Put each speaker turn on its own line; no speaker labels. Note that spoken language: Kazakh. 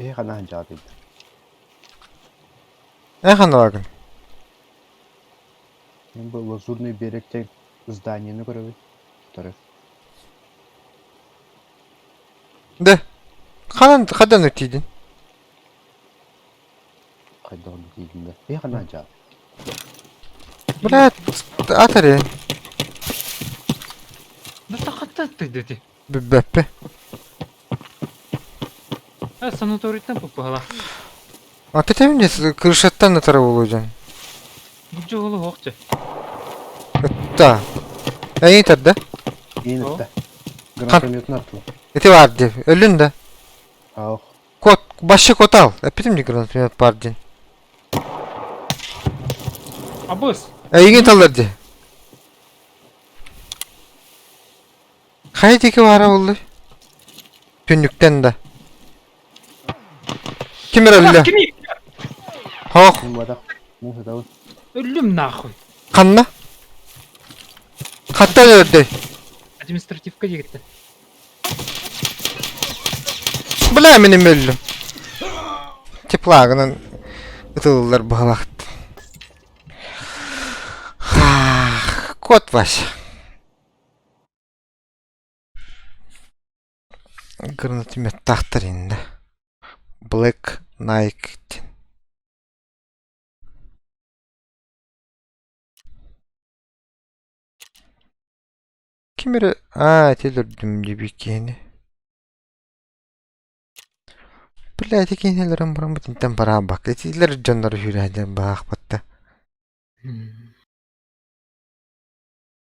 Қана жадıydı.
Вагон.
Мен бұл лазурный беректен зданиені көріп тұрып.
Да. Қадан өтейдің?
Қайда оны дейдімді. Қана жады.
Блядь, атаре.
Да тақатта деди.
Бәппе.
Санаторийден попала.
Атетем де крышаттан атара болуйдан.
Бұл жолы оқчы.
Та. Әйін тарда?
Ең өтті. Гранатометін артылы.
Эти бар деп. Өлін да.
Ақ.
Код. Башы код ал. Әпетем де гранатомет бар ден.
Абыз.
Әйін талар де. Қайдекі бара болды? Түндіктен да. Кімер өлі?
Kimi?
Хоқ.
Мен бадақ. Мұхы дауыз.
Ölüm нахуй.
Қанна? Қатта өрді.
Административка дегетті.
Бля, менің өлім. Теплагынан ұтылылар бағалақты. Кот баш. Гранатомет тақтыр енді. Black Nike. Кемері... телірдім деп екені. Блядь, екенелерім бұрын бұтынтен бара бақ. Етелер жанлары жүрәден бағақ батты.